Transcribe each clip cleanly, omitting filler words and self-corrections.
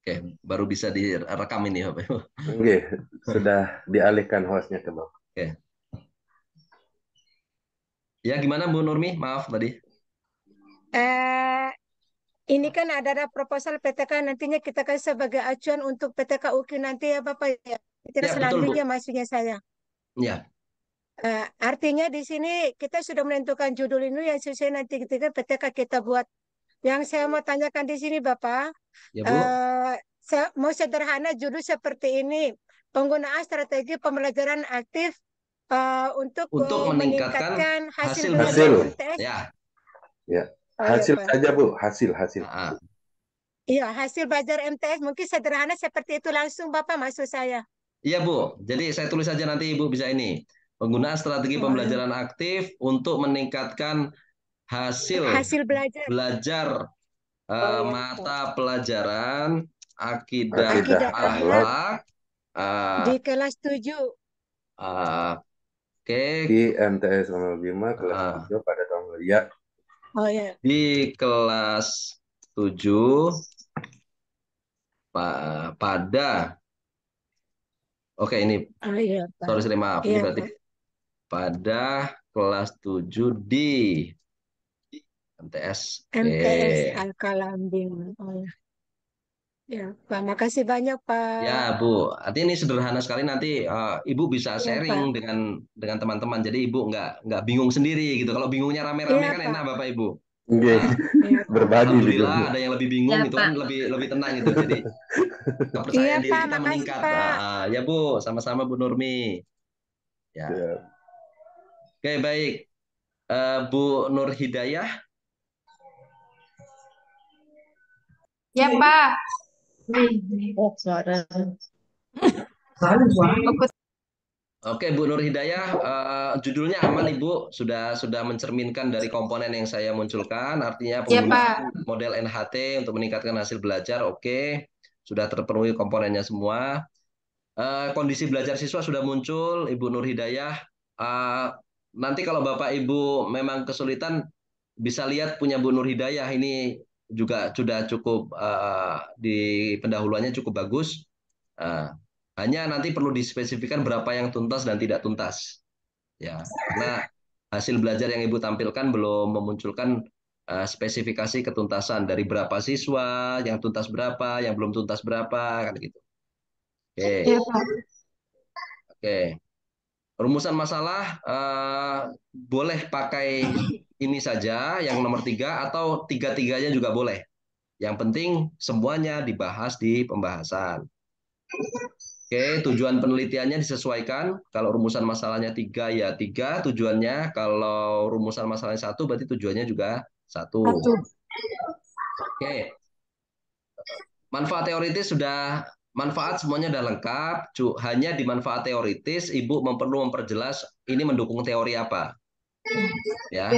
Oke, baru bisa direkam ini Bapak Ibu. Oke, sudah dialihkan hostnya ke Bapak. Oke. Ya gimana Bu Nurmi? Maaf tadi. Eh, ini kan ada proposal PTK nantinya kita kasih sebagai acuan untuk PTK UKI nanti ya Bapak ya. PTK Ya betul Bu. selanjutnya maksudnya saya. Ya, Artinya di sini kita sudah menentukan judul ini yang sesuai nanti ketika PTK kita buat. Yang saya mau tanyakan di sini Bapak, ya Bu. eh, mau sederhana judul seperti ini. Penggunaan strategi pembelajaran aktif untuk Untuk meningkatkan meningkatkan hasil hasil belajar Hasil, belajar. MTS. Ya. ya. Oh iya Hasil Pak. saja Bu, hasil. Ah, ah. Iya, hasil belajar MTS mungkin sederhana seperti itu langsung Bapak maksud saya. Iya Bu. Jadi saya tulis saja nanti Ibu bisa ini. Penggunaan strategi Oh, iya. pembelajaran aktif untuk meningkatkan hasil Hasil belajar. belajar Oh iya Pak. mata pelajaran akidah Akidah Akidah akhlak akhlak akhlak. di ah, kelas 7. ah, di Oke, MTS 05 kelas ah, 7 pada tahun ya. Oh ya. di kelas 7 pada oke ini Oh iya Pak. sorry maaf ini Iya berarti Pak. pada kelas 7 di MTS. MTS Oke. Al-Kalambing. Oh ya. Ya Pak, makasih banyak Ya, Pak. Bu. Artinya ini sederhana sekali nanti Ibu bisa Iya sharing Pak. dengan teman-teman. Jadi Ibu nggak bingung sendiri gitu. Kalau bingungnya rame-rame Iya kan enak Pak. Bapak Ibu. Oke, Ah, Iya Pak. berbagi gitu Alhamdulillah Bu. ada yang lebih bingung Ya, itu kan Pak. lebih lebih tenang gitu. Jadi Iya kepercayaan diri Pak, kita makasih meningkat. Pak. Ya Bu, sama-sama Bu Nurmi. Ya. Ya. Oke, baik. Bu Nur Hidayah. Ya, Pak. Oh, suara. Fokus. Oke, Bu Nur Hidayah, judulnya aman Ibu, sudah mencerminkan dari komponen yang saya munculkan, artinya Ya, penggunaan Pak. model NHT untuk meningkatkan hasil belajar, oke, sudah terpenuhi komponennya semua. Kondisi belajar siswa sudah muncul, Ibu Nur Hidayah. Eh, Nanti kalau Bapak Ibu memang kesulitan, bisa lihat punya Bu Nur Hidayah ini juga sudah cukup di pendahuluannya cukup bagus. Eh, Hanya nanti perlu dispesifikkan berapa yang tuntas dan tidak tuntas, ya. Karena hasil belajar yang Ibu tampilkan belum memunculkan spesifikasi ketuntasan dari berapa siswa, yang tuntas berapa, yang belum tuntas berapa, kan gitu. Ya, Oke, Pak. oke. Rumusan masalah boleh pakai ini saja, yang nomor 3, atau tiga-tiganya juga boleh. Yang penting semuanya dibahas di pembahasan. Oke, tujuan penelitiannya disesuaikan. Kalau rumusan masalahnya 3 ya 3 tujuannya. Kalau rumusan masalahnya 1 berarti tujuannya juga 1. Satu. Oke, manfaat semuanya sudah lengkap. Hanya di manfaat teoritis Ibu perlu memperjelas ini mendukung teori apa. Ya,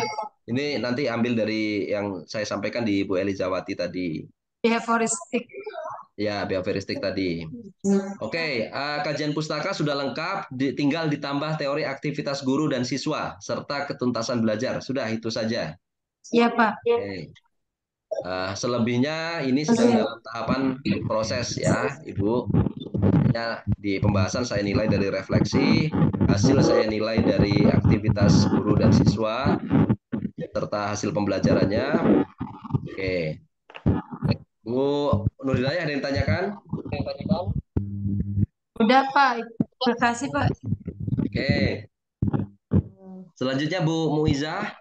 ini nanti ambil dari yang saya sampaikan di Bu Elizawati tadi. Behavioristik. Ya, behavioristik tadi. Oke, kajian pustaka sudah lengkap, tinggal ditambah teori aktivitas guru dan siswa, serta ketuntasan belajar. Sudah, itu saja. Ya, Pak. Oke. Selebihnya ini sedang dalam tahapan proses ya, Ibu. Ya, di pembahasan saya nilai dari refleksi, hasil saya nilai dari aktivitas guru dan siswa, serta hasil pembelajarannya. Oke. Bu Nurilaya ada yang tanyakan? Udah, Pak. Terima kasih, Pak. Oke. Selanjutnya Bu Muizah.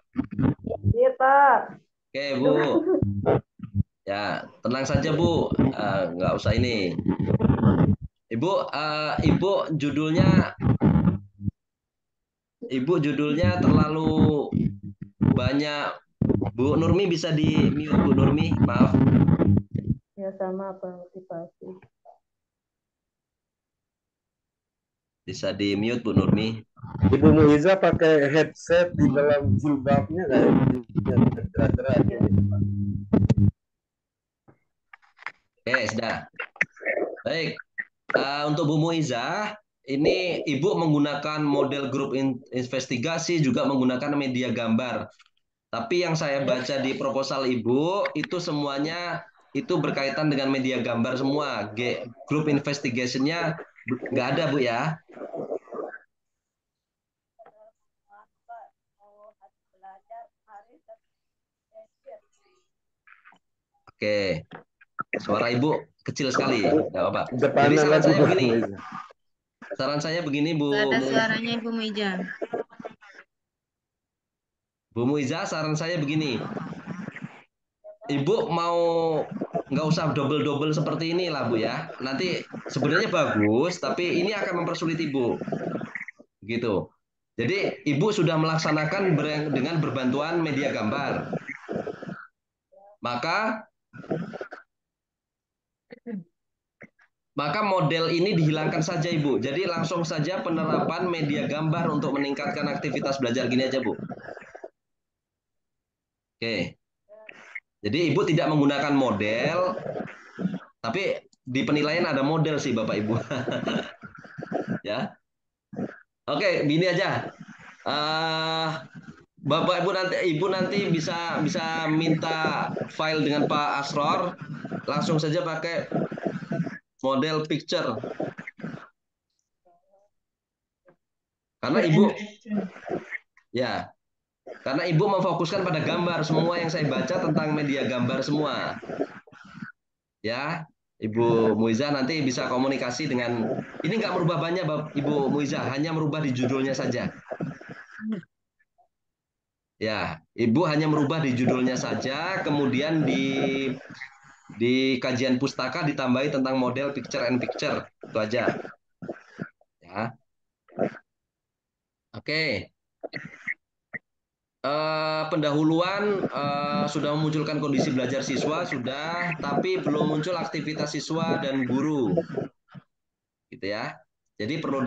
Iya, Pak. Oke, Bu. Ya, tenang saja Bu. Nggak usah ini. Ibu judulnya terlalu banyak. Bu Nurmi bisa di mute Bu Nurmi, maaf. Ya, sama apa motivasi. Bisa di mute Bu Nurmi. Ibu Muiza pakai headset di dalam jilbabnya kayak Oke, sudah. Baik. Untuk Bu Muizah, ini Ibu menggunakan model grup investigasi, juga menggunakan media gambar. Tapi yang saya baca di proposal Ibu, itu semuanya itu berkaitan dengan media gambar semua. Group investigation-nya nggak ada, Bu ya. Oke, suara Ibu kecil sekali, nggak apa-apa. Jadi Depannya saran lagi saya Bang begini, Reza. Bu Nggak ada suaranya Ibu Muiza. Bu Muiza, saran saya begini. Ibu mau nggak usah double-double seperti ini lah Bu ya. Nanti sebenarnya bagus, tapi ini akan mempersulit Ibu. Gitu. Jadi Ibu sudah melaksanakan dengan berbantuan media gambar. Maka model ini dihilangkan saja Ibu. Jadi langsung saja penerapan media gambar untuk meningkatkan aktivitas belajar gini aja Bu. Oke. Jadi Ibu tidak menggunakan model, tapi di penilaian ada model sih Bapak Ibu. Ya. Oke, gini aja. Bapak Ibu nanti bisa bisa minta file dengan Pak Asror, langsung saja pakai model picture. Karena Ibu ya, karena Ibu memfokuskan pada gambar, semua yang saya baca tentang media gambar semua. Ya, Ibu Muiza nanti bisa komunikasi dengan, ini nggak merubah banyak Ibu Muiza, hanya merubah di judulnya saja. Ya, Ibu hanya merubah di judulnya saja, kemudian di kajian pustaka ditambahi tentang model picture and picture, itu aja. Ya, oke. Pendahuluan sudah memunculkan kondisi belajar siswa sudah, tapi belum muncul aktivitas siswa dan guru, gitu ya. Jadi perlu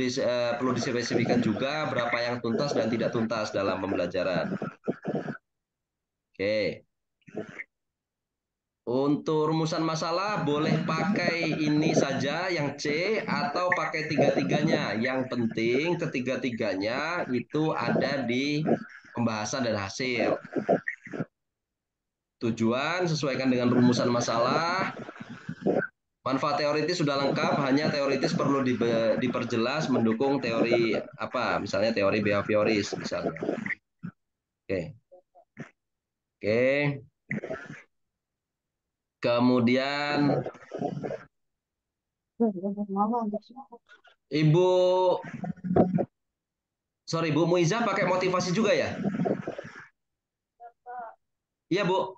dispesifikan juga berapa yang tuntas dan tidak tuntas dalam pembelajaran. Oke. Untuk rumusan masalah boleh pakai ini saja yang C atau pakai tiga-tiganya. Yang penting ketiga-tiganya itu ada di pembahasan dan hasil. Tujuan sesuaikan dengan rumusan masalah. Manfaat teoritis sudah lengkap, hanya teoritis perlu diperjelas mendukung teori apa, misalnya teori behavioris misalnya. Oke. Oke. Kemudian Ibu Bu Muiza pakai motivasi juga ya? Iya, Bu.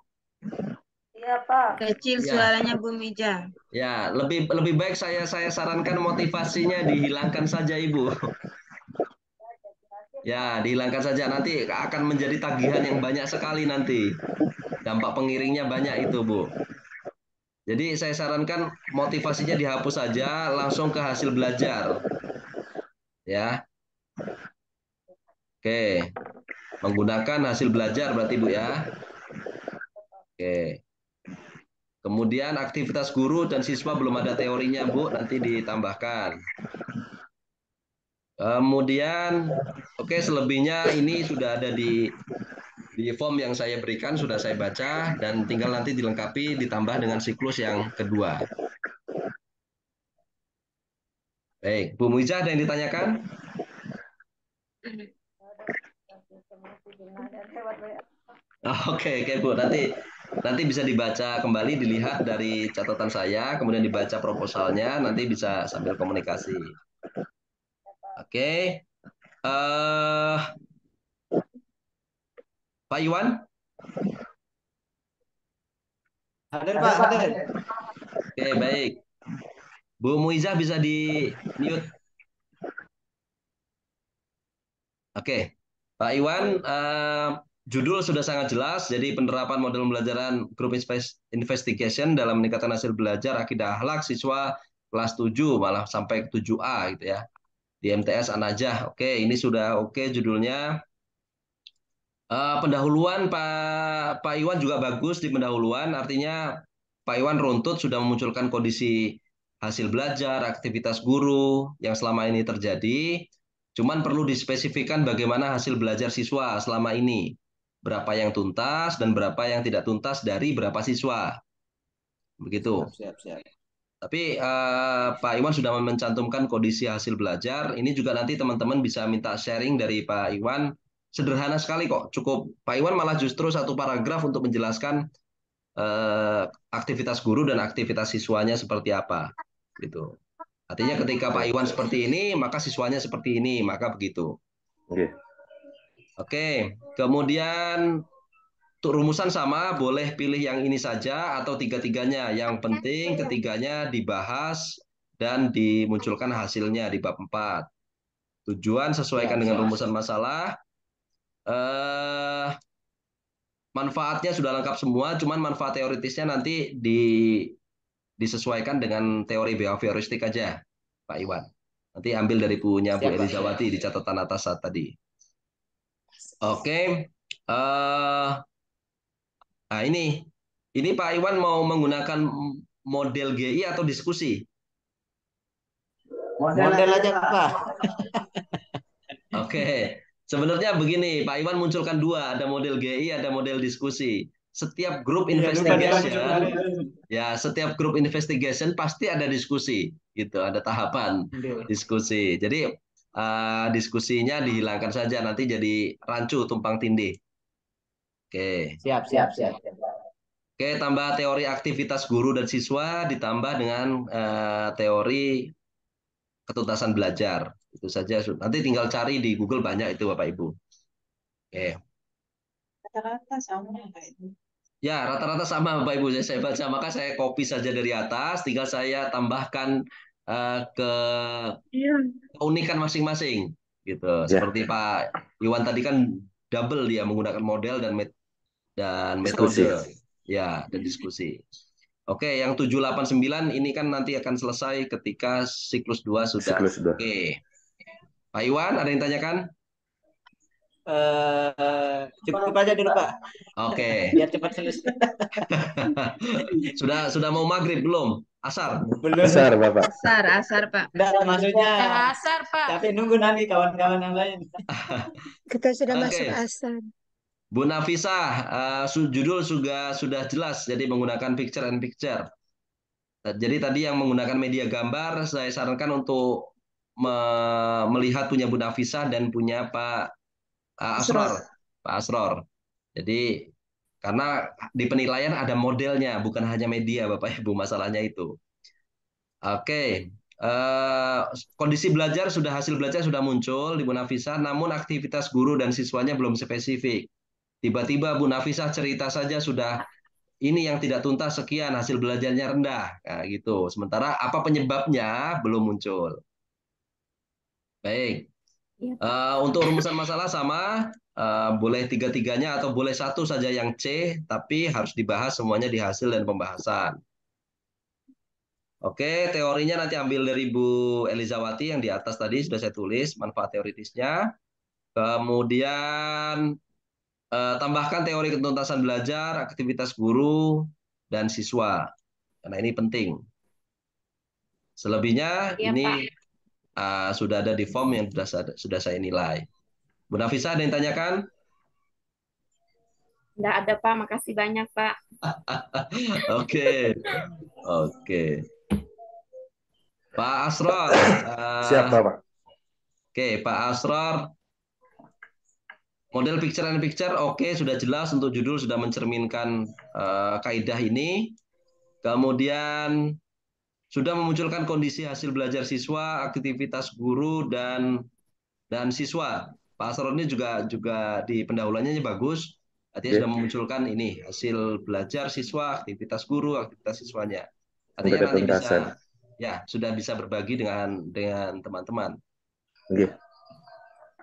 Iya, Pak. Kecil Ya. suaranya Bu Muiza. Ya, lebih baik saya sarankan motivasinya dihilangkan saja, Ibu. Ya, dihilangkan saja. Nanti akan menjadi tagihan yang banyak sekali nanti. Dampak pengiringnya banyak itu, Bu. Jadi saya sarankan motivasinya dihapus saja, langsung ke hasil belajar. Ya. Oke. Menggunakan hasil belajar berarti, Bu ya. Oke. Kemudian aktivitas guru dan siswa belum ada teorinya, Bu, nanti ditambahkan. Kemudian, oke, selebihnya ini sudah ada di form yang saya berikan, sudah saya baca, dan tinggal nanti dilengkapi, ditambah dengan siklus yang kedua. Baik, Bu Muiza ada yang ditanyakan? Oke, Bu. Nanti bisa dibaca kembali, dilihat dari catatan saya, kemudian dibaca proposalnya, nanti bisa sambil komunikasi. Oke. Pak Iwan? Hadir, Pak, hadir. Oke, baik. Bu Muiza bisa di mute. Oke, Pak Iwan, judul sudah sangat jelas. Jadi penerapan model pembelajaran group investigation dalam meningkatkan hasil belajar akidah akhlak siswa kelas 7 malah sampai ke 7A gitu ya. Di MTS Anajah. Oke, ini sudah oke judulnya. Pendahuluan Pak Iwan juga bagus di pendahuluan, artinya Pak Iwan runtut sudah memunculkan kondisi hasil belajar, aktivitas guru yang selama ini terjadi, cuman perlu dispesifikan bagaimana hasil belajar siswa selama ini, berapa yang tuntas dan berapa yang tidak tuntas dari berapa siswa. Begitu. Siap. Tapi Pak Iwan sudah mencantumkan kondisi hasil belajar. Ini juga nanti teman-teman bisa minta sharing dari Pak Iwan. Sederhana sekali kok. Cukup Pak Iwan malah justru satu paragraf untuk menjelaskan aktivitas guru dan aktivitas siswanya seperti apa. Gitu. Artinya ketika Pak Iwan seperti ini, maka siswanya seperti ini, maka begitu. Oke. Kemudian untuk rumusan sama, boleh pilih yang ini saja atau tiga-tiganya. Yang penting ketiganya dibahas dan dimunculkan hasilnya di bab 4. Tujuan sesuaikan dengan rumusan masalah. Manfaatnya sudah lengkap semua, cuman manfaat teoritisnya nanti disesuaikan dengan teori behavioristik aja, Pak Iwan. Nanti ambil dari punya Bu Elizawati di catatan atas saat tadi. Oke. Nah, ini Pak Iwan mau menggunakan model GI atau diskusi? Model aja, Pak. Oke. Sebenarnya begini, Pak Iwan munculkan dua, ada model GI, ada model diskusi. Setiap grup setiap grup investigation pasti ada diskusi, gitu, ada tahapan diskusi. Jadi diskusinya dihilangkan saja, nanti jadi rancu tumpang tindih. Oke. Siap. Oke, tambah teori aktivitas guru dan siswa ditambah dengan teori ketuntasan belajar. Itu saja. Nanti tinggal cari di Google, banyak itu Bapak Ibu. Oke. Rata-rata sama kayak itu. Ya, rata-rata sama Bapak Ibu. Saya baca, maka saya copy saja dari atas, tinggal saya tambahkan keunikan masing-masing. Gitu. Seperti Pak Iwan tadi kan double, dia menggunakan model dan metode. Ya, dan diskusi. Oke, yang 789 ini kan nanti akan selesai ketika siklus 2 sudah. Oke. Pak Iwan, ada yang tanyakan? Cukup aja dulu, Pak. Oke. Biar cepat selesai. Sudah mau maghrib belum? Asar? Belum. Asar, Bapak. Asar, Pak. Enggak, maksudnya. Asar, Pak. Tapi nunggu nanti kawan-kawan yang lain. Kita sudah Oke. masuk asar. Bu Nafisah, judul sudah jelas, jadi menggunakan picture and picture. Jadi tadi yang menggunakan media gambar, saya sarankan untuk melihat punya Bu Nafisah dan punya Pak Asror. Pak Asror. Jadi karena di penilaian ada modelnya, bukan hanya media, Bapak Ibu, masalahnya itu. Oke. Kondisi belajar hasil belajar sudah muncul di Bu Nafisah, namun aktivitas guru dan siswanya belum spesifik. Tiba-tiba Bu Nafisah cerita saja sudah ini yang tidak tuntas sekian, hasil belajarnya rendah, nah, gitu. Sementara apa penyebabnya belum muncul. Baik. Untuk rumusan masalah sama, boleh tiga-tiganya atau boleh satu saja yang C, tapi harus dibahas semuanya di hasil dan pembahasan. Oke, teorinya nanti ambil dari Bu Elizawati yang di atas tadi sudah saya tulis manfaat teoritisnya. Kemudian tambahkan teori ketuntasan belajar, aktivitas guru dan siswa. Karena ini penting. Selebihnya ini sudah ada di form yang sudah saya nilai. Bu Nafisa, ada yang tanyakan? Enggak ada, Pak. Makasih banyak, Pak. Oke. Pak Asror. Siap, Bapak. Oke, Pak Asror. Model picture and picture, oke, sudah jelas untuk judul sudah mencerminkan kaidah ini. Kemudian sudah memunculkan kondisi hasil belajar siswa, aktivitas guru dan siswa. Pak Asror ini juga di pendahuluannya bagus. Artinya sudah memunculkan ini hasil belajar siswa, aktivitas guru, aktivitas siswanya. Artinya nanti sudah bisa berbagi dengan teman-teman.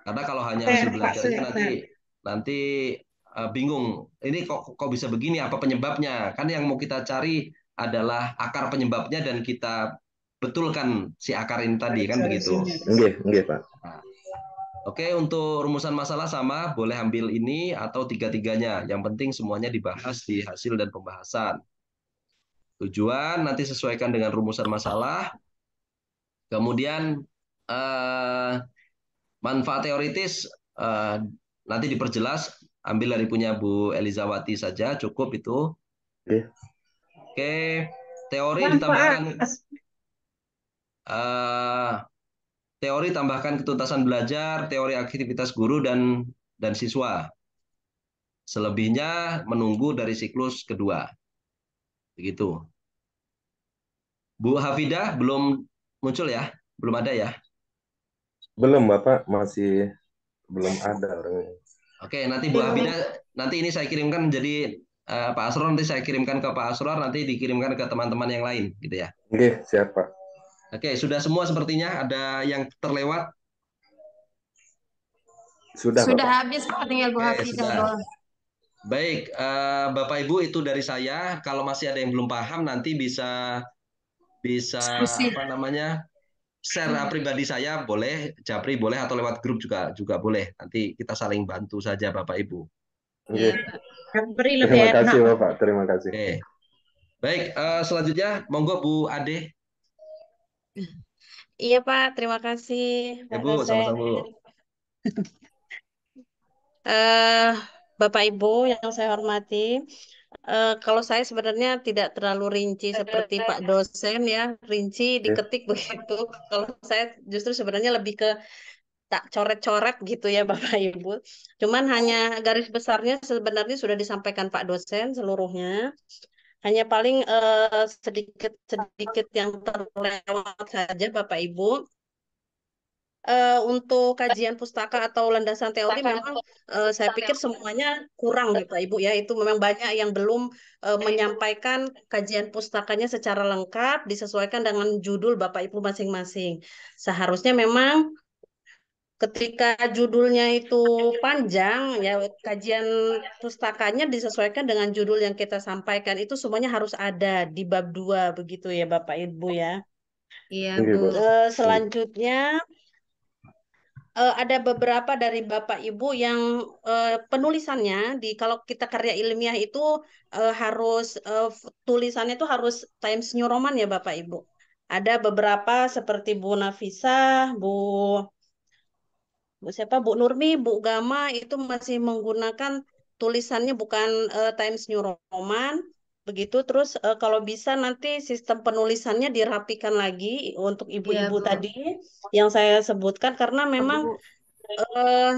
Karena kalau hanya hasil belajar itu nanti bingung. Ini kok bisa begini? Apa penyebabnya? Kan yang mau kita cari adalah akar penyebabnya dan kita betulkan si akar ini tadi, kan begitu? Nggih, Pak. Oke, untuk rumusan masalah sama, boleh ambil ini atau tiga-tiganya. Yang penting semuanya dibahas di hasil dan pembahasan. Tujuan nanti sesuaikan dengan rumusan masalah. Kemudian manfaat teoritis nanti diperjelas, ambil dari punya Bu Elizawati saja, cukup itu. Oke. Teori ditambahkan eh, teori tambahkan ketuntasan belajar, teori aktivitas guru dan siswa. Selebihnya menunggu dari siklus kedua. Begitu. Bu Hafidah belum muncul ya? Belum ada ya? Belum, Bapak. Masih belum ada orangnya. Oke, nanti Bu Hafidah, nanti ini saya kirimkan jadi Pak Asror, nanti saya kirimkan ke Pak Asror, nanti dikirimkan ke teman-teman yang lain, gitu ya. Oke, siap, Pak. Oke, sudah semua sepertinya. Ada yang terlewat? Sudah, Sudah Bapak. habis Pak, tinggal Bu Oke, Hafidah sudah. doang. Baik, Bapak Ibu itu dari saya. Kalau masih ada yang belum paham, nanti bisa bisa Diskusi. apa namanya share pribadi saya boleh, Japri boleh atau lewat grup juga juga boleh. Nanti kita saling bantu saja Bapak Ibu. Oke. Iya, Pak. Beri lebih Terima enak. kasih, Bapak. Terima kasih. Oke. Baik, selanjutnya monggo Bu Ade. Iya Pak, terima kasih Ya Pak Bu, dosen. sama-sama Bu. Eh, Bapak Ibu yang saya hormati, kalau saya sebenarnya tidak terlalu rinci seperti Pak dosen ya, rinci Oke. diketik begitu. Kalau saya justru sebenarnya lebih ke tak coret-coret gitu ya Bapak Ibu. Cuman hanya garis besarnya sebenarnya sudah disampaikan Pak dosen seluruhnya. Hanya paling sedikit-sedikit yang terlewat saja Bapak Ibu. Untuk kajian pustaka atau landasan teori memang saya pikir semuanya kurang Bapak Ibu ya. Itu memang banyak yang belum menyampaikan kajian pustakanya secara lengkap disesuaikan dengan judul Bapak Ibu masing-masing. Seharusnya memang ketika judulnya itu panjang ya kajian pustakanya disesuaikan dengan judul yang kita sampaikan itu semuanya harus ada di bab 2 begitu ya Bapak Ibu ya. Iya, Oke, Bu. Pak. Selanjutnya ada beberapa dari Bapak Ibu yang penulisannya di kalau kita karya ilmiah itu harus tulisannya itu harus Times New Roman ya Bapak Ibu. Ada beberapa seperti Bu Nafisah, Bu siapa Bu Nurmi, Bu Gama itu masih menggunakan tulisannya bukan Times New Roman. Begitu terus kalau bisa nanti sistem penulisannya dirapikan lagi untuk Iya, ibu-ibu Bu. tadi yang saya sebutkan karena memang Bu. eh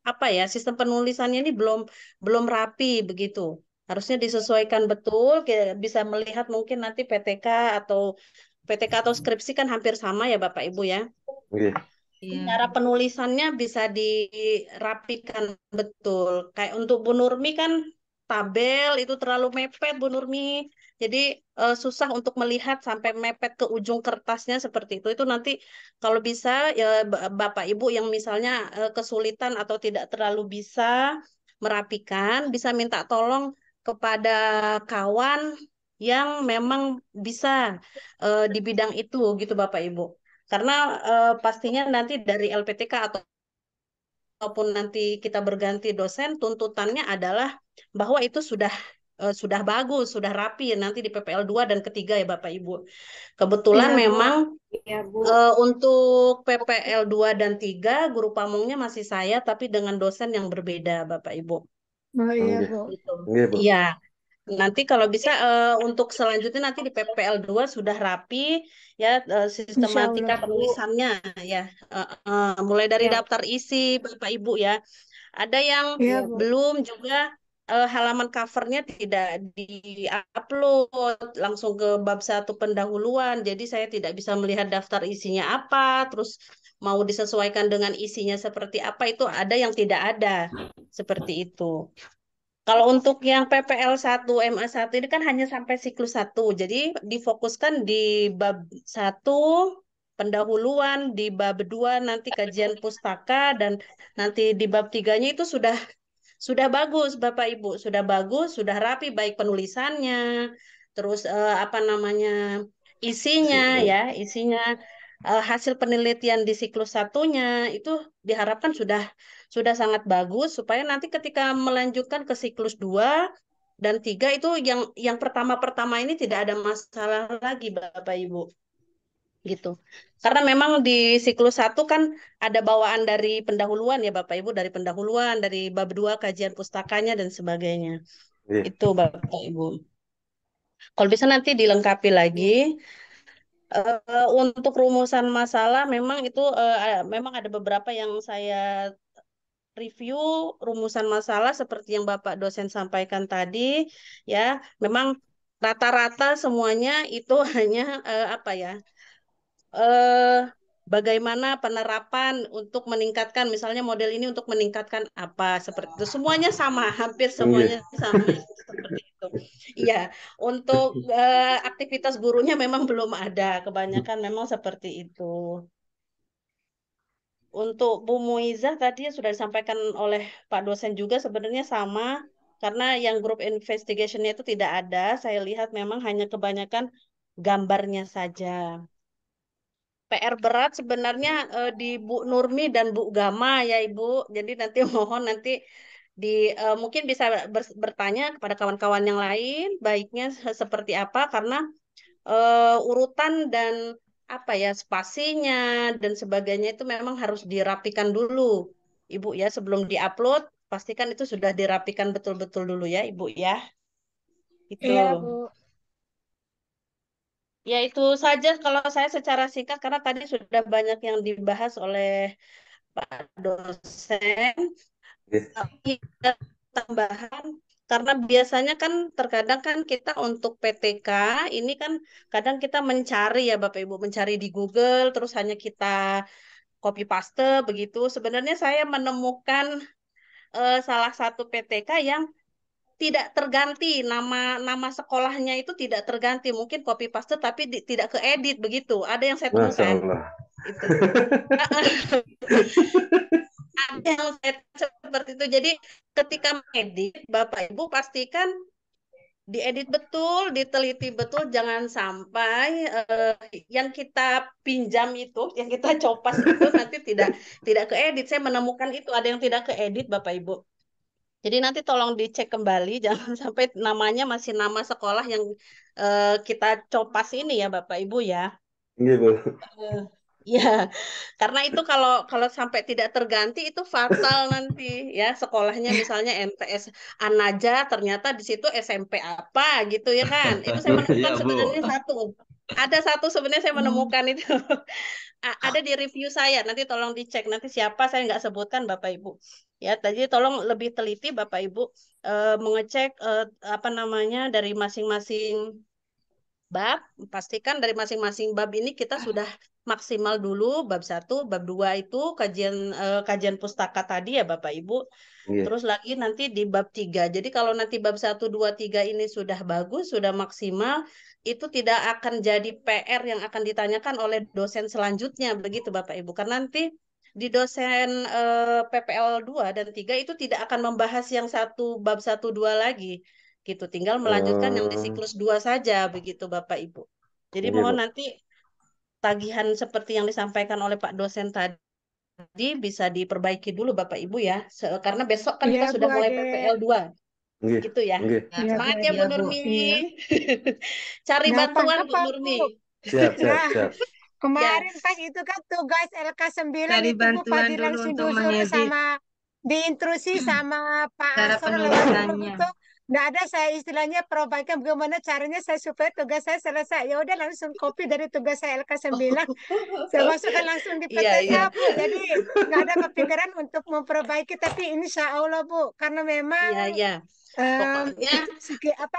apa ya sistem penulisannya ini belum belum rapi begitu. Harusnya disesuaikan betul. Kita bisa melihat mungkin nanti PTK atau skripsi kan hampir sama ya Bapak Ibu ya. Oke. Iya. Cara penulisannya bisa dirapikan betul. Kayak untuk Bu Nurmi kan tabel itu terlalu mepet Bu Nurmi. Jadi susah untuk melihat sampai mepet ke ujung kertasnya seperti itu. Itu nanti kalau bisa ya Bapak Ibu yang misalnya kesulitan atau tidak terlalu bisa merapikan, bisa minta tolong kepada kawan yang memang bisa di bidang itu gitu Bapak Ibu. Karena pastinya nanti dari LPTK ataupun nanti kita berganti dosen, tuntutannya adalah bahwa itu sudah bagus, sudah rapi nanti di PPL 2 dan ketiga ya Bapak Ibu. Kebetulan Iya, Bu. memang Iya, Bu. untuk PPL 2 dan 3 guru pamongnya masih saya tapi dengan dosen yang berbeda Bapak Ibu. Oh iya, Oke. Bu. Gitu. Oke, Bu. Iya. Nanti kalau bisa untuk selanjutnya nanti di PPL 2 sudah rapi ya Insya sistematika Allah, Bu. penulisannya ya. Mulai dari Iya, daftar isi Bapak Ibu ya. Ada yang Iya, Bu. belum juga halaman covernya tidak di-upload langsung ke bab 1 pendahuluan. Jadi saya tidak bisa melihat daftar isinya apa, terus mau disesuaikan dengan isinya seperti apa itu ada yang tidak ada. Seperti itu. Kalau untuk yang PPL 1, MA 1 ini kan hanya sampai siklus 1. Jadi difokuskan di bab 1 pendahuluan, di bab 2 nanti kajian pustaka dan nanti di bab 3-nya itu sudah bagus Bapak Ibu, sudah bagus, sudah rapi baik penulisannya, terus apa namanya isinya ya, isinya hasil penelitian di siklus satunya itu diharapkan sudah sangat bagus supaya nanti ketika melanjutkan ke siklus 2 dan 3 itu yang pertama-pertama ini tidak ada masalah lagi Bapak Ibu gitu. Karena memang di siklus 1 kan ada bawaan dari pendahuluan ya Bapak Ibu, dari pendahuluan, dari bab 2 kajian pustakanya dan sebagainya. Oke. Itu Bapak Ibu. Kalau bisa nanti dilengkapi lagi. Untuk rumusan masalah memang itu memang ada beberapa yang saya review rumusan masalah seperti yang Bapak dosen sampaikan tadi ya. Memang rata-rata semuanya itu hanya apa ya? eh Bagaimana penerapan untuk meningkatkan misalnya model ini untuk meningkatkan apa seperti itu semuanya sama hampir semuanya Nggih. sama seperti itu. Iya, untuk aktivitas gurunya memang belum ada, kebanyakan memang seperti itu. Untuk Bu Muizah tadi sudah disampaikan oleh Pak dosen juga sebenarnya sama karena yang grup investigation-nya itu tidak ada, saya lihat memang hanya kebanyakan gambarnya saja. PR berat sebenarnya di Bu Nurmi dan Bu Gama ya Ibu. Jadi nanti mohon nanti di mungkin bisa bertanya kepada kawan-kawan yang lain baiknya seperti apa karena urutan dan apa ya spasinya dan sebagainya itu memang harus dirapikan dulu Ibu ya sebelum diupload pastikan itu sudah dirapikan betul-betul dulu ya Ibu ya. Itu. Iya, Bu. Ya itu saja kalau saya secara singkat karena tadi sudah banyak yang dibahas oleh Pak dosen. Nggih. Tapi ada tambahan karena biasanya kan terkadang kan kita untuk PTK ini kan kadang kita mencari ya Bapak Ibu mencari di Google terus hanya kita copy paste begitu. Sebenarnya saya menemukan salah satu PTK yang tidak terganti nama nama sekolahnya itu tidak terganti mungkin copy paste tapi tidak keedit begitu. Ada yang saya Masya temukan Allah. itu. Ada yang saya seperti itu. Jadi ketika mengedit, Bapak Ibu pastikan diedit betul, diteliti betul, jangan sampai yang kita pinjam itu, yang kita copas itu nanti tidak keedit. Saya menemukan itu ada yang tidak keedit, Bapak Ibu. Jadi nanti tolong dicek kembali, jangan sampai namanya masih nama sekolah yang kita copas ini ya, Bapak Ibu ya. Nggih, Bu. Eh, Ya, karena itu kalau kalau sampai tidak terganti itu fatal nanti ya sekolahnya misalnya MTS Anaja ternyata di situ SMP apa gitu ya kan. Itu saya Iya, menemukan Bu. sebenarnya satu. Ada satu sebenarnya saya menemukan itu. Ada di review saya. Nanti tolong dicek nanti siapa saya nggak sebutkan Bapak Ibu. Ya, tadi tolong lebih teliti Bapak Ibu mengecek apa namanya dari masing-masing bab, pastikan dari masing-masing bab ini kita sudah maksimal dulu bab satu, bab 2 itu kajian pustaka tadi ya Bapak Ibu. Nggih. Terus lagi nanti di bab 3. Jadi kalau nanti bab satu 2 3 ini sudah bagus, sudah maksimal, itu tidak akan jadi PR yang akan ditanyakan oleh dosen selanjutnya begitu Bapak Ibu. Karena nanti di dosen PPL 2 dan 3 itu tidak akan membahas yang bab satu 2 lagi gitu. Tinggal melanjutkan yang di Oh, siklus 2 saja begitu Bapak Ibu. Jadi nggih, Bu. mohon nanti tagihan seperti yang disampaikan oleh Pak dosen tadi bisa diperbaiki dulu Bapak Ibu ya. Karena besok kan Iya, kita Bu sudah mulai Ade. PPL 2 Nggih. gitu ya. Nggih. Iya, Bu Semangat ya Ade. Bu Nurmi. Iya. Cari Gampang bantuan Bu apa, Bu? Nurmi. Siap, siap, Nah, siap. Ya, kemarin pas itu kan tugas LK 9 Cari itu Bu bantuan Fadil dulu langsung untuk disuruh mengedit sama diintrusi sama Pak cara Ansor lewat grup penulisannya. itu. Nggak ada saya istilahnya perbaikan bagaimana caranya saya supaya tugas saya selesai. Ya udah langsung copy dari tugas saya LK 9. Saya masukkan langsung di iya PTK, iya. Bu. Jadi nggak ada kepikiran untuk memperbaiki. Tapi insya Allah, Bu. Karena memang Iya iya. Pokoknya itu segi apa?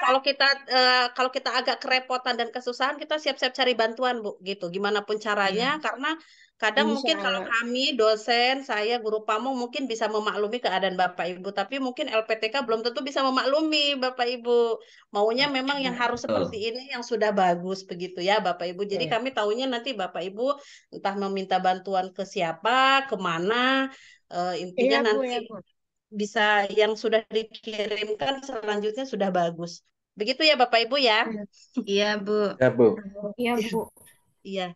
kalau kita agak kerepotan dan kesusahan kita siap-siap cari bantuan Bu gitu gimana pun caranya Iya. karena kadang Insya mungkin kalau Allah. kami dosen saya guru pamong mungkin bisa memaklumi keadaan Bapak Ibu tapi mungkin LPTK belum tentu bisa memaklumi Bapak Ibu maunya memang yang harus seperti Betul. ini yang sudah bagus begitu ya Bapak Ibu jadi Iya. kami tahunya nanti Bapak Ibu entah meminta bantuan ke siapa kemana intinya Iya, Bu, nanti ya, Bu. bisa yang sudah dikirimkan selanjutnya sudah bagus. Begitu ya Bapak Ibu ya. Iya. Iya, Bu. Siap, Bu. Iya, Bu. Iya.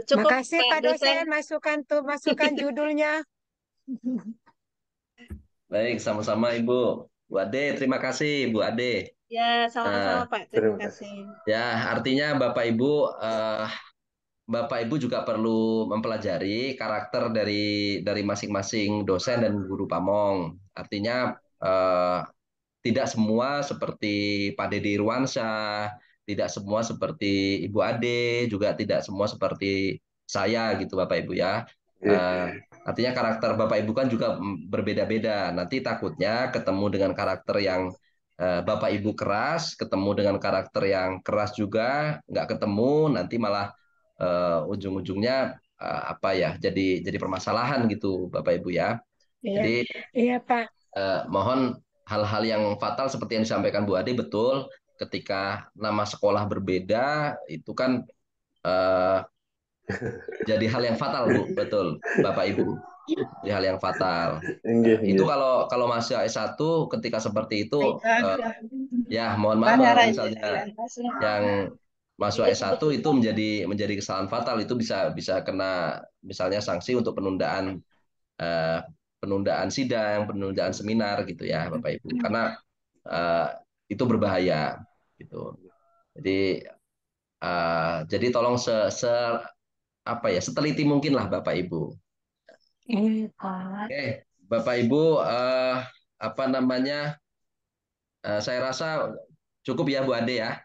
Cukup Makasih Pak Pak dosen. dosen, masukkan judulnya. Baik, sama-sama Ibu. Bu Ade, terima kasih Bu Ade. Ya, sama-sama Nah, Pak. Terima Terima kasih. kasih. ya artinya Bapak Ibu juga perlu mempelajari karakter dari masing-masing dosen dan guru pamong. Artinya tidak semua seperti Pak Deddy Irwansyah, tidak semua seperti Ibu Ade, juga tidak semua seperti saya gitu Bapak Ibu ya. Eh, Artinya karakter Bapak Ibu kan juga berbeda-beda. Nanti takutnya ketemu dengan karakter yang Bapak Ibu keras, ketemu dengan karakter yang keras juga, nggak ketemu, nanti malah ujung-ujungnya apa ya? Jadi permasalahan gitu Bapak Ibu ya. Iya, Jadi iya Pak. mohon hal-hal yang fatal seperti yang disampaikan Bu Ade betul. Ketika nama sekolah berbeda, itu kan eh, jadi hal yang fatal Bu, betul Bapak Ibu. Jadi hal yang fatal. Itu kalau mahasiswa S1 ketika seperti itu ya mohon maaf kalau misalnya yang mahasiswa S1 itu menjadi kesalahan fatal, itu bisa kena misalnya sanksi untuk eh, penundaan sidang, penundaan seminar gitu ya Bapak Ibu. Karena eh, itu berbahaya gitu. Jadi tolong apa ya, seteliti mungkin lah Bapak Ibu. Pak. Oke, Bapak Ibu, apa namanya? Saya rasa cukup ya Bu Ade ya.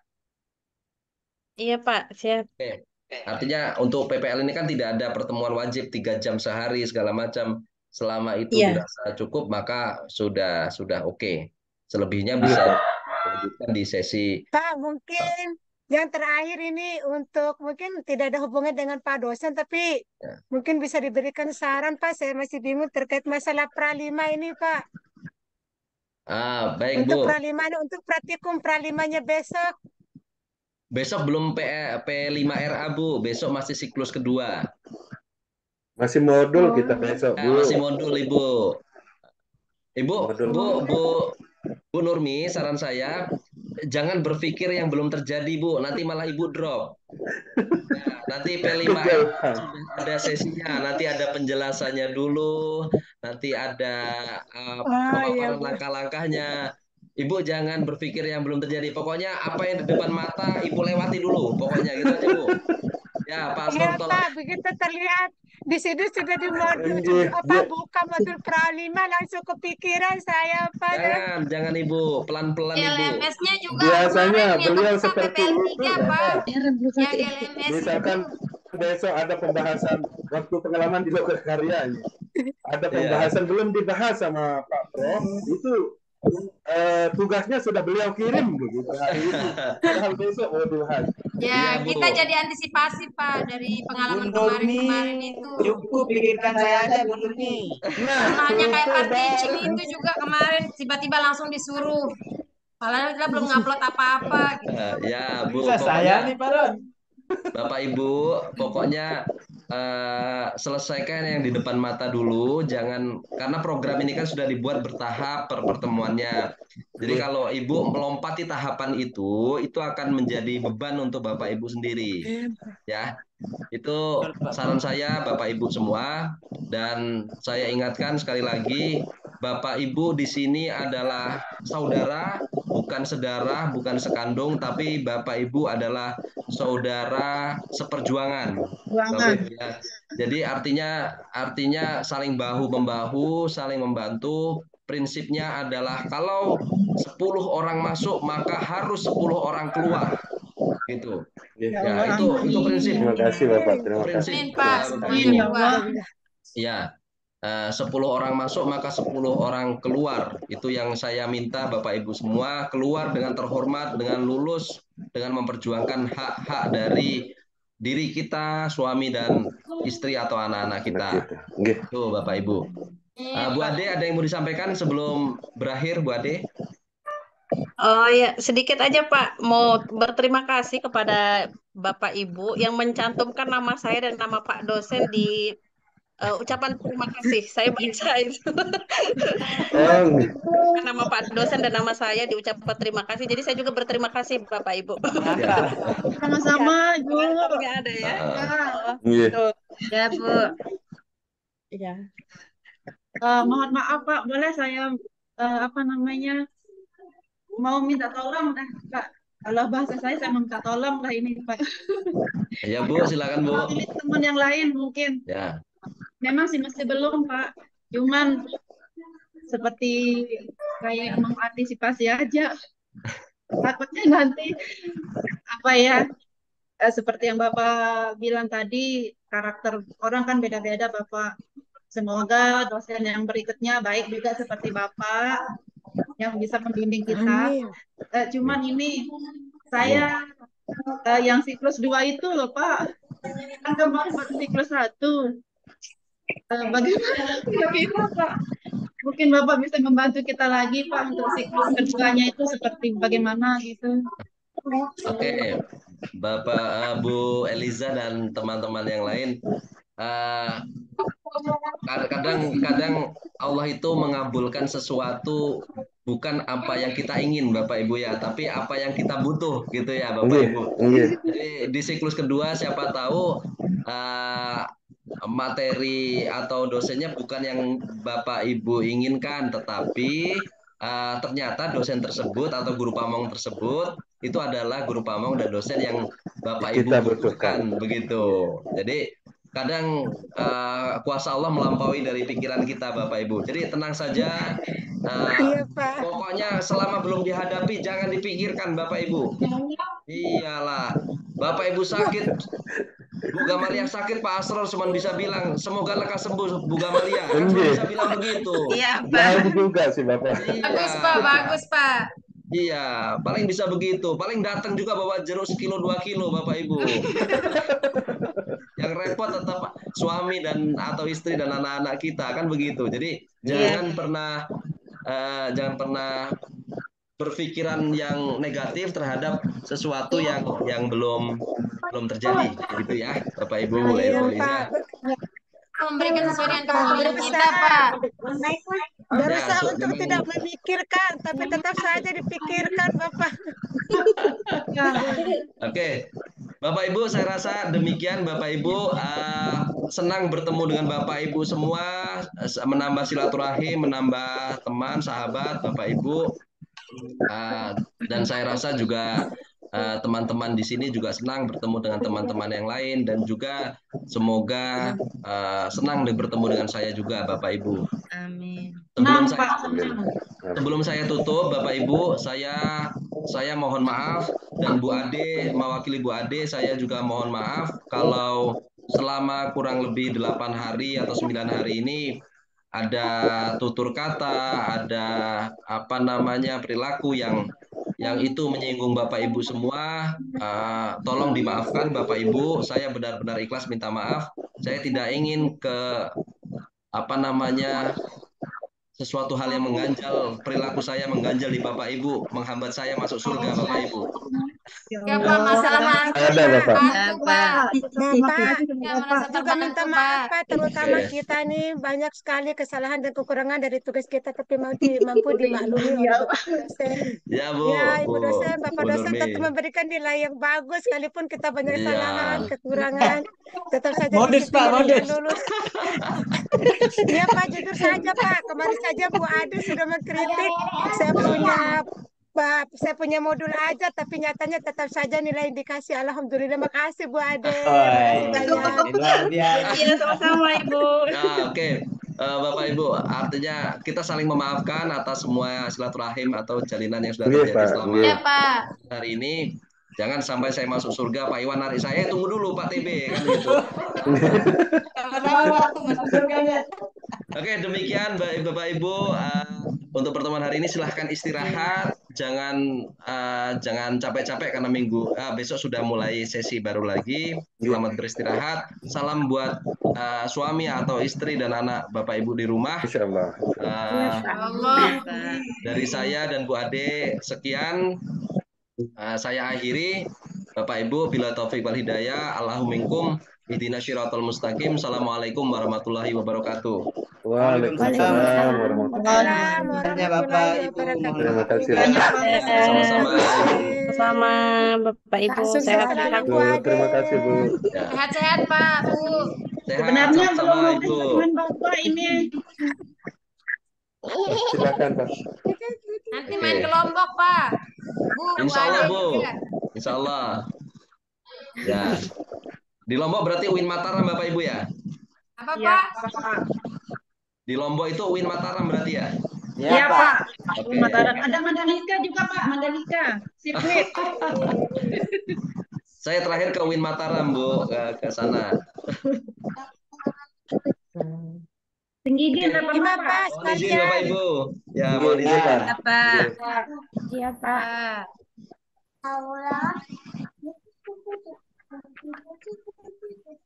Iya Pak, siap. Oke. Artinya untuk PPL ini kan tidak ada pertemuan wajib 3 jam sehari segala macam. Selama itu Iya. dirasa cukup maka sudah oke. Selebihnya bisa dilanjutkan di sesi. Pak, mungkin yang terakhir ini untuk mungkin tidak ada hubungan dengan Pak dosen, tapi Ya. mungkin bisa diberikan saran Pak. Saya masih bingung terkait masalah Pralima ini Pak. Baik Untuk Bu. Pralima ini, untuk praktikum Pralimanya besok. Besok belum P5RA Bu. Besok masih siklus kedua. Masih modul kita besok, Bu. Masih modul Ibu. Ibu, Modul. Bu Nurmi, saran saya jangan berpikir yang belum terjadi Bu. Nanti malah Ibu drop. Nah, nanti P5R sudah ada sesinya, nanti ada penjelasannya dulu, nanti ada pemaparan langkah-langkahnya. Ibu jangan berpikir yang belum terjadi. Pokoknya apa yang di depan mata Ibu lewati dulu. Pokoknya gitu aja Bu. Ya Pak Iya Astor, Pak, begitu terlihat di sini sudah di modul buka modul Pralima, langsung kepikiran saya Pak. Jangan Ibu, pelan-pelan Ibu. LMS-nya juga Biasanya kemarin yang beliau kebuka seperti PPL itu. 3 Pak. Yang LMS Misalkan besok ada pembahasan waktu pengalaman di loker karyanya. Ada pembahasan belum dibahas sama Pak Prof. Itu tugasnya sudah beliau kirim begitu hari ini. Padahal besok mau dibahas. Ya, Iya, Bu. kita jadi antisipasi Pak dari pengalaman kemarin itu. Cukup pikirkan saya aja Bu Nurmi. Sama halnya kayak part teaching itu juga kemarin tiba-tiba langsung disuruh. Padahal kita belum ngupload apa-apa. Ya Bu, Bisa saya pokoknya nih Pak Ron. Bapak Ibu, pokoknya selesaikan yang di depan mata dulu, jangan, karena program ini kan sudah dibuat bertahap per pertemuannya. Jadi kalau Ibu melompati tahapan itu akan menjadi beban untuk Bapak Ibu sendiri. Ya, itu saran saya Bapak Ibu semua, dan saya ingatkan sekali lagi, Bapak Ibu di sini adalah saudara, bukan sedarah, bukan sekandung, tapi Bapak Ibu adalah saudara seperjuangan. Bapak Ibu ya. Jadi artinya saling bahu membahu, saling membantu. Prinsipnya adalah kalau 10 orang masuk maka harus 10 orang keluar. Gitu. Ya, itu prinsip. Terima kasih Bapak, terima kasih. Amin Pak, semuanya buat. Ya, 10 orang masuk maka 10 orang keluar. Itu yang saya minta Bapak Ibu semua, keluar dengan terhormat, dengan lulus, dengan memperjuangkan hak-hak dari diri kita, suami dan istri atau anak-anak kita. Itu Bapak Ibu. Bu Ade, ada yang mau disampaikan sebelum berakhir, Bu Ade? Oh ya, sedikit aja Pak. Mau berterima kasih kepada Bapak Ibu yang mencantumkan nama saya dan nama Pak dosen di ucapan terima kasih. Saya baca itu. Nama Pak dosen dan nama saya di ucapan terima kasih. Jadi saya juga berterima kasih Bapak Ibu. Sama-sama Ibu. Nggak ada ya. Ya Bu. Ya. Mohon maaf Pak, boleh saya mau minta tolong Pak. Kalau bahasa saya minta tolong lah ini Pak. Ya Bu, silakan Bu. Teman yang lain mungkin. Ya. Memang sih masih belum Pak. Cuman seperti kayak mengantisipasi aja. Takutnya nanti apa ya? Seperti yang Bapak bilang tadi, karakter orang kan beda-beda, Bapak. Semoga dosen yang berikutnya baik juga seperti Bapak yang bisa membimbing kita. Amin. Cuman ini saya yang siklus 2 itu loh, Pak. Kan kemarin baru siklus 1. Bagaimana kira-kira, Pak? Mungkin Bapak bisa membantu kita lagi, Pak, untuk siklus keduanya itu seperti bagaimana gitu. Oke, Bapak Bu Eliza dan teman-teman yang lain, eh, kadang-kadang Allah itu mengabulkan sesuatu bukan apa yang kita ingin, Bapak Ibu ya, tapi apa yang kita butuh gitu ya, Bapak Nggih, Ibu. nggih. Jadi di siklus kedua siapa tahu materi atau dosennya bukan yang Bapak Ibu inginkan, tetapi ternyata dosen tersebut atau guru pamong tersebut itu adalah guru pamong dan dosen yang Bapak Ibu Kita butuhkan, butuhkan. begitu. Jadi kadang kuasa Allah melampaui dari pikiran kita, Bapak Ibu. Jadi tenang saja. Iya, Pak. Pokoknya selama belum dihadapi jangan dipikirkan, Bapak Ibu. Iyalah, Bapak Ibu sakit, Bu Gamalia sakit, Pak Asror cuma bisa bilang semoga lekas sembuh Bu Gamalia, kan cuma Nggih. bisa bilang begitu. Iya, Jauh juga sih Bapak. Bagus, Iya, Pak. Bagus, Pak. iya, paling bisa begitu. Paling datang juga bawa jeruk 1 kilo 2 kilo, Bapak Ibu. Yang repot tetap suami dan atau istri dan anak-anak kita, kan begitu. Jadi jangan pernah berpikiran yang negatif terhadap sesuatu yang belum terjadi, gitu ya, Bapak Ibu, Iya, Ibu Pak. Eliza. Memberikan sesuatu yang Pak, keinginan kita, Pak. berusaha Ya, untuk memang. tidak memikirkan, tapi tetap saja dipikirkan, Bapak. Oke, Bapak Ibu, saya rasa demikian. Bapak Ibu, senang bertemu dengan Bapak Ibu semua, menambah silaturahim, menambah teman, sahabat, Bapak Ibu. Dan saya rasa juga teman-teman di sini juga senang bertemu dengan teman-teman yang lain, dan juga semoga senang bertemu dengan saya juga, Bapak Ibu. Amin. Sebelum saya tutup, Bapak Ibu, saya mohon maaf, dan Bu Ade, mewakili Bu Ade, saya juga mohon maaf kalau selama kurang lebih 8 hari atau 9 hari ini ada tutur kata, ada perilaku yang itu menyinggung Bapak Ibu semua. Tolong dimaafkan Bapak Ibu, saya benar-benar ikhlas minta maaf. Saya tidak ingin ke sesuatu hal yang mengganjal, perilaku saya mengganjal di Bapak Ibu, menghambat saya masuk surga, Bapak Ibu. Ya, Pak, masalah mantu, Ada, Bapak. mantu, Pak. Bapak, Ya, merasa juga minta terbantu, maaf, Pak. Pak, terutama Oke. kita nih banyak sekali kesalahan dan kekurangan dari tugas kita, tapi mampu dimaklumi oleh Bapak dosen. Ya, Bu. Ya, Ibu Bu dosen, Bapak Bu dosen tetap Nurmi. memberikan nilai yang bagus, sekalipun kita banyak Iya. kesalahan, kekurangan, tetap saja Modus, Pak, disiplin modus. dan lulus. Iya, Pak, jujur saja, Pak. Kemarin saja Bu Ade sudah mengkritik. Saya punya modul aja, tapi nyatanya tetap saja nilai indikasi. Alhamdulillah, makasih Bu Ade. Makasih banyak. Luar biasa. Iya, sama-sama Ibu. Ya, oke. Bapak Ibu, artinya kita saling memaafkan atas semua silaturahim atau jalinan yang sudah Nggih, terjadi Pak. selama Ya, Pak. hari ini. Jangan sampai saya masuk surga, Pak Iwan narik saya, tunggu dulu Pak TB, kan gitu. Oke, demikian Bapak Ibu, untuk pertemuan hari ini silahkan istirahat, jangan capek-capek karena besok sudah mulai sesi baru lagi. Selamat beristirahat. Salam buat suami atau istri dan anak Bapak Ibu di rumah. Insya Allah. Allah. Dari saya dan Bu Ade sekian. Saya akhiri. Bapak Ibu, bila taufik wal hidayah, Allahumma minkum, ihdinas syiratal mustaqim. Assalamualaikum warahmatullahi wabarakatuh. Waalaikumsalam warahmatullahi Waalaikumsalam Bapak, warahmatullahi Ibu. wabarakatuh. Terima kasih. Sama-sama. Sama Bapak Ibu. Sukses Sehat selalu, sehat. Bu Ade. Terima kasih Bu. Ya. Sehat-sehat, Pak, Bu. Sehat, Sebenarnya belum sama-sama mau Ibu. dengan Bapak ini. Silakan Pak. Nanti main ke Lombok, Pak. Bu, Insya Allah, Ade Bu. juga. Insya Allah. Ya. Di Lombok berarti Win Mataram, Bapak Ibu ya? Apa, Iya, Pak? Pak. Di Lombok itu Win Mataram berarti ya? Iya, Pak. Oke. Mataram. Ada Mandalika juga, Pak. Mandalika. Sirkuit. Saya terakhir ke Win Mataram, Bu, ke sana. Tinggi Oke. apa Terima Pak? Pak Mohon izin Bapak sekalian. Ibu. Ya, Iya, mohon izin. Pak. Apa? Iya Pak. Apa?